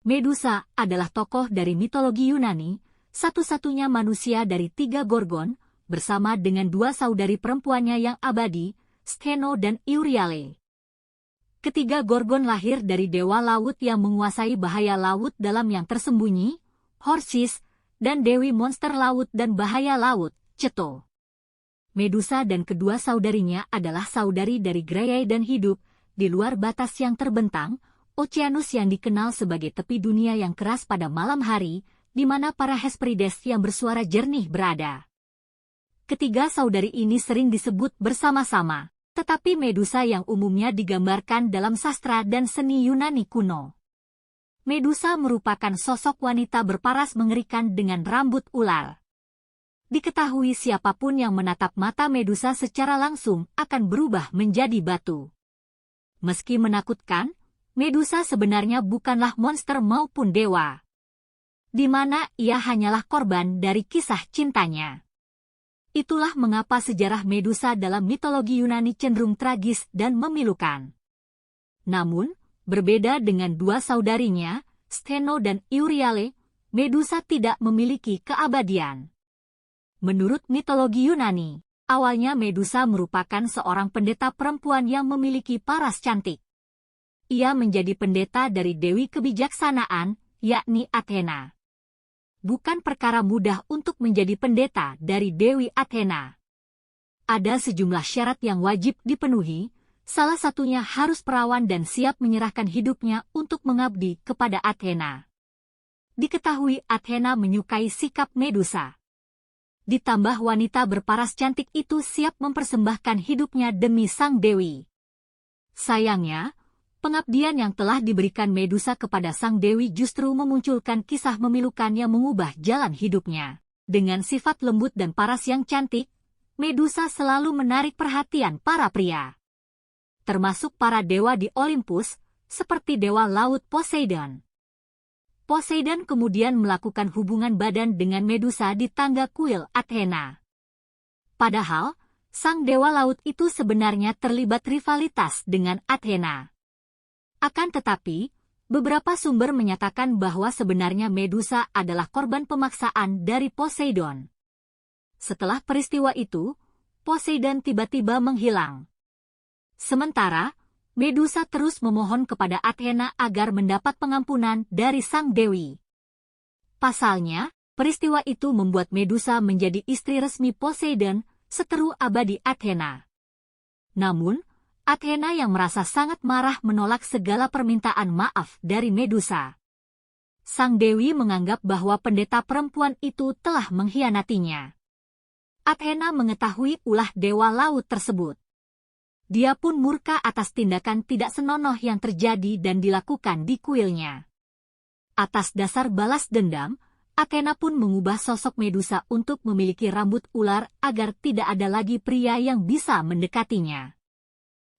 Medusa adalah tokoh dari mitologi Yunani, satu-satunya manusia dari 3 Gorgon, bersama dengan 2 saudari perempuannya yang abadi, Stheno dan Euryale. Ketiga Gorgon lahir dari dewa laut yang menguasai bahaya laut dalam yang tersembunyi, Horses, dan dewi monster laut dan bahaya laut, Ceto. Medusa dan kedua saudarinya adalah saudari dari Graeae dan hidup di luar batas yang terbentang, Oceanus yang dikenal sebagai tepi dunia yang keras pada malam hari, di mana para Hesperides yang bersuara jernih berada. Ketiga saudari ini sering disebut bersama-sama, tetapi Medusa yang umumnya digambarkan dalam sastra dan seni Yunani kuno. Medusa merupakan sosok wanita berparas mengerikan dengan rambut ular. Diketahui siapapun yang menatap mata Medusa secara langsung akan berubah menjadi batu. Meski menakutkan, Medusa sebenarnya bukanlah monster maupun dewa, di mana ia hanyalah korban dari kisah cintanya. Itulah mengapa sejarah Medusa dalam mitologi Yunani cenderung tragis dan memilukan. Namun, berbeda dengan 2 saudarinya, Stheno dan Euryale, Medusa tidak memiliki keabadian. Menurut mitologi Yunani, awalnya Medusa merupakan seorang pendeta perempuan yang memiliki paras cantik. Ia menjadi pendeta dari Dewi Kebijaksanaan, yakni Athena. Bukan perkara mudah untuk menjadi pendeta dari Dewi Athena. Ada sejumlah syarat yang wajib dipenuhi, salah satunya harus perawan dan siap menyerahkan hidupnya untuk mengabdi kepada Athena. Diketahui Athena menyukai sikap Medusa. Ditambah wanita berparas cantik itu siap mempersembahkan hidupnya demi sang dewi. Sayangnya, pengabdian yang telah diberikan Medusa kepada sang dewi justru memunculkan kisah memilukan yang mengubah jalan hidupnya. Dengan sifat lembut dan paras yang cantik, Medusa selalu menarik perhatian para pria, termasuk para dewa di Olympus, seperti dewa laut Poseidon. Poseidon kemudian melakukan hubungan badan dengan Medusa di tangga kuil Athena. Padahal, sang dewa laut itu sebenarnya terlibat rivalitas dengan Athena. Akan tetapi, beberapa sumber menyatakan bahwa sebenarnya Medusa adalah korban pemaksaan dari Poseidon. Setelah peristiwa itu, Poseidon tiba-tiba menghilang. Sementara, Medusa terus memohon kepada Athena agar mendapat pengampunan dari sang dewi. Pasalnya, peristiwa itu membuat Medusa menjadi istri resmi Poseidon, seteru abadi Athena. Namun, Athena yang merasa sangat marah menolak segala permintaan maaf dari Medusa. Sang dewi menganggap bahwa pendeta perempuan itu telah mengkhianatinya. Athena mengetahui ulah dewa laut tersebut. Dia pun murka atas tindakan tidak senonoh yang terjadi dan dilakukan di kuilnya. Atas dasar balas dendam, Athena pun mengubah sosok Medusa untuk memiliki rambut ular agar tidak ada lagi pria yang bisa mendekatinya.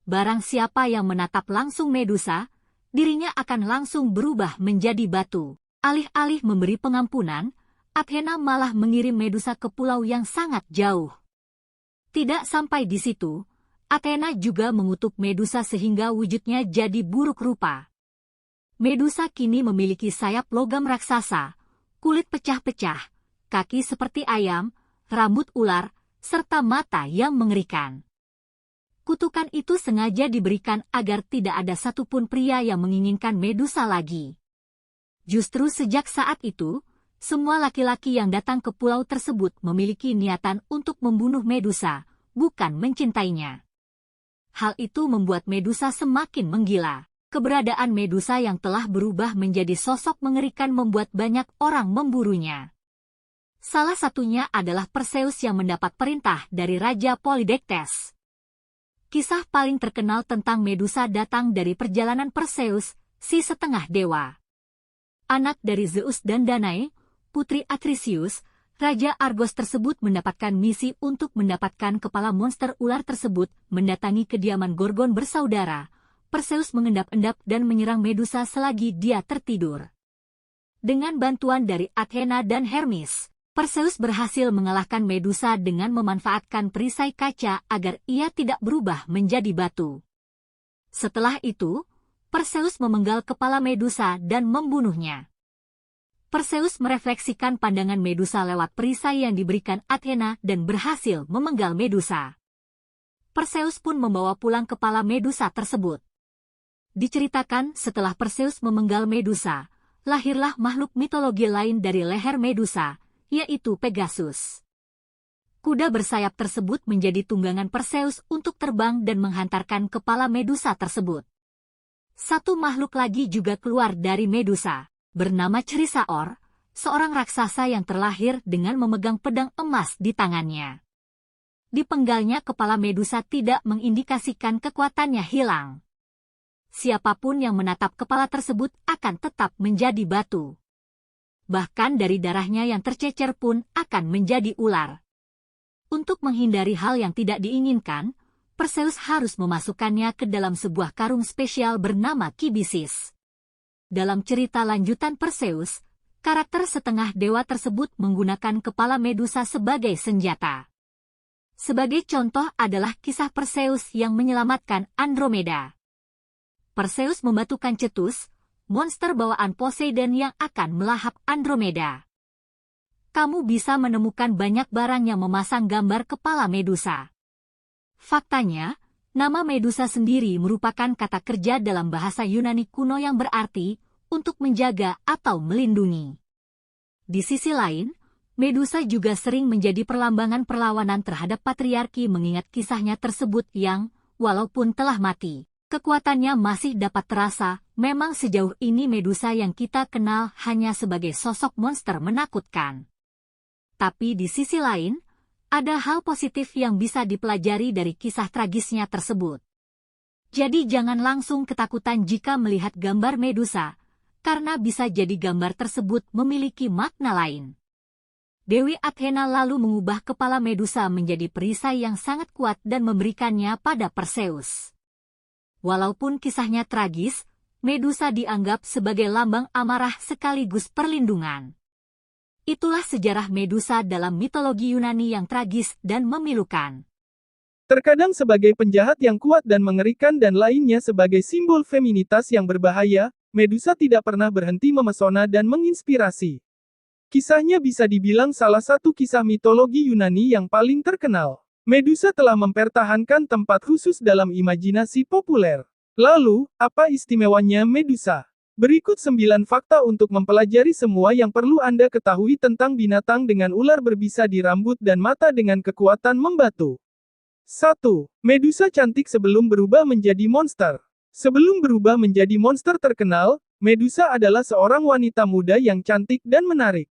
Barang siapa yang menatap langsung Medusa, dirinya akan langsung berubah menjadi batu. Alih-alih memberi pengampunan, Athena malah mengirim Medusa ke pulau yang sangat jauh. Tidak sampai di situ, Athena juga mengutuk Medusa sehingga wujudnya jadi buruk rupa. Medusa kini memiliki sayap logam raksasa, kulit pecah-pecah, kaki seperti ayam, rambut ular, serta mata yang mengerikan. Kutukan itu sengaja diberikan agar tidak ada satupun pria yang menginginkan Medusa lagi. Justru sejak saat itu, semua laki-laki yang datang ke pulau tersebut memiliki niatan untuk membunuh Medusa, bukan mencintainya. Hal itu membuat Medusa semakin menggila. Keberadaan Medusa yang telah berubah menjadi sosok mengerikan membuat banyak orang memburunya. Salah satunya adalah Perseus yang mendapat perintah dari Raja Polydectes. Kisah paling terkenal tentang Medusa datang dari perjalanan Perseus, si setengah dewa. Anak dari Zeus dan Danae, putri Atrisius, Raja Argos tersebut mendapatkan misi untuk mendapatkan kepala monster ular tersebut, mendatangi kediaman Gorgon bersaudara. Perseus mengendap-endap dan menyerang Medusa selagi dia tertidur. Dengan bantuan dari Athena dan Hermes, Perseus berhasil mengalahkan Medusa dengan memanfaatkan perisai kaca agar ia tidak berubah menjadi batu. Setelah itu, Perseus memenggal kepala Medusa dan membunuhnya. Perseus merefleksikan pandangan Medusa lewat perisai yang diberikan Athena dan berhasil memenggal Medusa. Perseus pun membawa pulang kepala Medusa tersebut. Diceritakan setelah Perseus memenggal Medusa, lahirlah makhluk mitologi lain dari leher Medusa, yaitu Pegasus. Kuda bersayap tersebut menjadi tunggangan Perseus untuk terbang dan menghantarkan kepala Medusa tersebut. Satu makhluk lagi juga keluar dari Medusa, bernama Chrysaor, seorang raksasa yang terlahir dengan memegang pedang emas di tangannya. Dipenggalnya kepala Medusa tidak mengindikasikan kekuatannya hilang. Siapapun yang menatap kepala tersebut akan tetap menjadi batu. Bahkan dari darahnya yang tercecer pun akan menjadi ular. Untuk menghindari hal yang tidak diinginkan, Perseus harus memasukkannya ke dalam sebuah karung spesial bernama Kibisis. Dalam cerita lanjutan Perseus, karakter setengah dewa tersebut menggunakan kepala Medusa sebagai senjata. Sebagai contoh adalah kisah Perseus yang menyelamatkan Andromeda. Perseus membatukan Cetus, monster bawaan Poseidon yang akan melahap Andromeda. Kamu bisa menemukan banyak barang yang memasang gambar kepala Medusa. Faktanya, nama Medusa sendiri merupakan kata kerja dalam bahasa Yunani kuno yang berarti untuk menjaga atau melindungi. Di sisi lain, Medusa juga sering menjadi perlambangan perlawanan terhadap patriarki mengingat kisahnya tersebut yang, walaupun telah mati, kekuatannya masih dapat terasa. Memang sejauh ini Medusa yang kita kenal hanya sebagai sosok monster menakutkan. Tapi di sisi lain, ada hal positif yang bisa dipelajari dari kisah tragisnya tersebut. Jadi jangan langsung ketakutan jika melihat gambar Medusa, karena bisa jadi gambar tersebut memiliki makna lain. Dewi Athena lalu mengubah kepala Medusa menjadi perisai yang sangat kuat dan memberikannya pada Perseus. Walaupun kisahnya tragis, Medusa dianggap sebagai lambang amarah sekaligus perlindungan. Itulah sejarah Medusa dalam mitologi Yunani yang tragis dan memilukan. Terkadang sebagai penjahat yang kuat dan mengerikan dan lainnya sebagai simbol feminitas yang berbahaya, Medusa tidak pernah berhenti memesona dan menginspirasi. Kisahnya bisa dibilang salah satu kisah mitologi Yunani yang paling terkenal. Medusa telah mempertahankan tempat khusus dalam imajinasi populer. Lalu, apa istimewanya Medusa? Berikut 9 fakta untuk mempelajari semua yang perlu Anda ketahui tentang binatang dengan ular berbisa di rambut dan mata dengan kekuatan membatu. 1. Medusa cantik sebelum berubah menjadi monster. Sebelum berubah menjadi monster terkenal, Medusa adalah seorang wanita muda yang cantik dan menarik.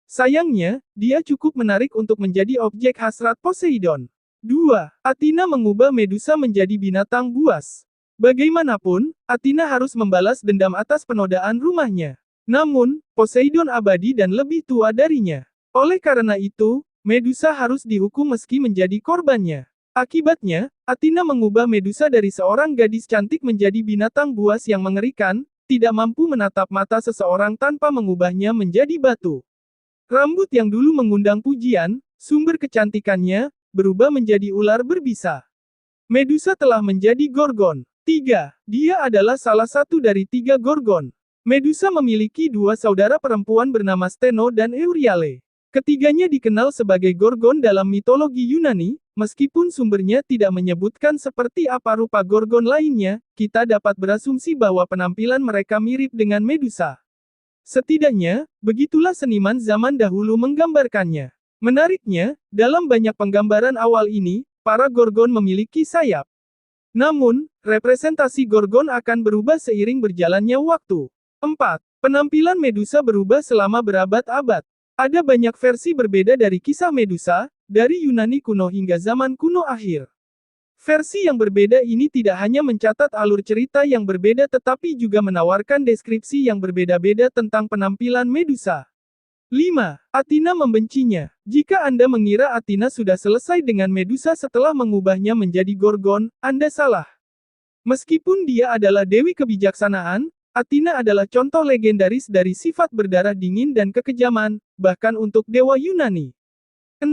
Sayangnya, dia cukup menarik untuk menjadi objek hasrat Poseidon. 2. Athena mengubah Medusa menjadi binatang buas. Bagaimanapun, Athena harus membalas dendam atas penodaan rumahnya. Namun, Poseidon abadi dan lebih tua darinya. Oleh karena itu, Medusa harus dihukum meski menjadi korbannya. Akibatnya, Athena mengubah Medusa dari seorang gadis cantik menjadi binatang buas yang mengerikan, tidak mampu menatap mata seseorang tanpa mengubahnya menjadi batu. Rambut yang dulu mengundang pujian, sumber kecantikannya, berubah menjadi ular berbisa. Medusa telah menjadi Gorgon. 3. Dia adalah salah satu dari 3 Gorgon. Medusa memiliki 2 saudara perempuan bernama Steno dan Euryale. Ketiganya dikenal sebagai Gorgon dalam mitologi Yunani, meskipun sumbernya tidak menyebutkan seperti apa rupa Gorgon lainnya, kita dapat berasumsi bahwa penampilan mereka mirip dengan Medusa. Setidaknya, begitulah seniman zaman dahulu menggambarkannya. Menariknya, dalam banyak penggambaran awal ini, para Gorgon memiliki sayap. Namun, representasi Gorgon akan berubah seiring berjalannya waktu. 4. Penampilan Medusa berubah selama berabad-abad. Ada banyak versi berbeda dari kisah Medusa, dari Yunani kuno hingga zaman kuno akhir. Versi yang berbeda ini tidak hanya mencatat alur cerita yang berbeda tetapi juga menawarkan deskripsi yang berbeda-beda tentang penampilan Medusa. 5. Athena membencinya. Jika Anda mengira Athena sudah selesai dengan Medusa setelah mengubahnya menjadi Gorgon, Anda salah. Meskipun dia adalah dewi kebijaksanaan, Athena adalah contoh legendaris dari sifat berdarah dingin dan kekejaman, bahkan untuk dewa Yunani. 6.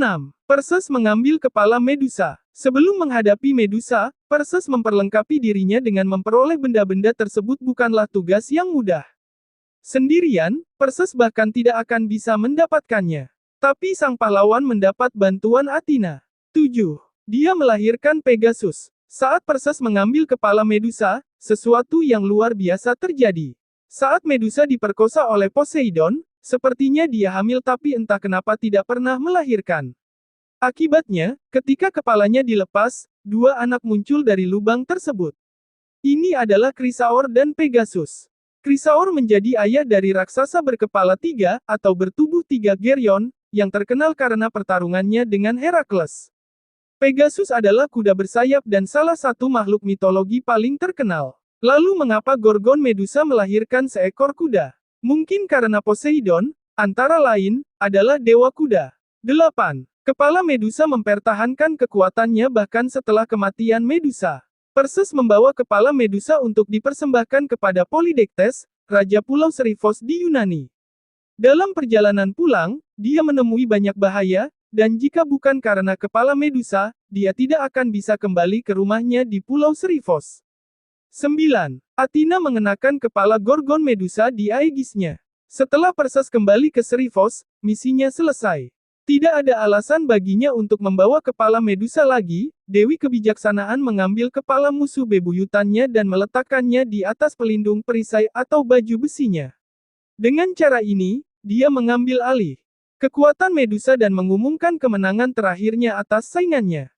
Perseus mengambil kepala Medusa. Sebelum menghadapi Medusa, Perseus memperlengkapi dirinya dengan memperoleh benda-benda tersebut bukanlah tugas yang mudah. Sendirian, Perseus bahkan tidak akan bisa mendapatkannya. Tapi sang pahlawan mendapat bantuan Athena. 7. Dia melahirkan Pegasus. Saat Perseus mengambil kepala Medusa, sesuatu yang luar biasa terjadi. Saat Medusa diperkosa oleh Poseidon, sepertinya dia hamil tapi entah kenapa tidak pernah melahirkan. Akibatnya, ketika kepalanya dilepas, dua anak muncul dari lubang tersebut. Ini adalah Chrysaor dan Pegasus. Chrysaor menjadi ayah dari raksasa berkepala 3, atau bertubuh 3 Geryon, yang terkenal karena pertarungannya dengan Herakles. Pegasus adalah kuda bersayap dan salah satu makhluk mitologi paling terkenal. Lalu mengapa Gorgon Medusa melahirkan seekor kuda? Mungkin karena Poseidon, antara lain, adalah dewa kuda. 8. Kepala Medusa mempertahankan kekuatannya bahkan setelah kematian Medusa. Perseus membawa kepala Medusa untuk dipersembahkan kepada Polydectes, Raja Pulau Serifos di Yunani. Dalam perjalanan pulang, dia menemui banyak bahaya, dan jika bukan karena kepala Medusa, dia tidak akan bisa kembali ke rumahnya di Pulau Serifos. 9. Athena mengenakan kepala Gorgon Medusa di Aegisnya. Setelah Perseus kembali ke Serifos, misinya selesai. Tidak ada alasan baginya untuk membawa kepala Medusa lagi. Dewi Kebijaksanaan mengambil kepala musuh bebuyutannya dan meletakkannya di atas pelindung perisai atau baju besinya. Dengan cara ini, dia mengambil alih kekuatan Medusa dan mengumumkan kemenangan terakhirnya atas saingannya.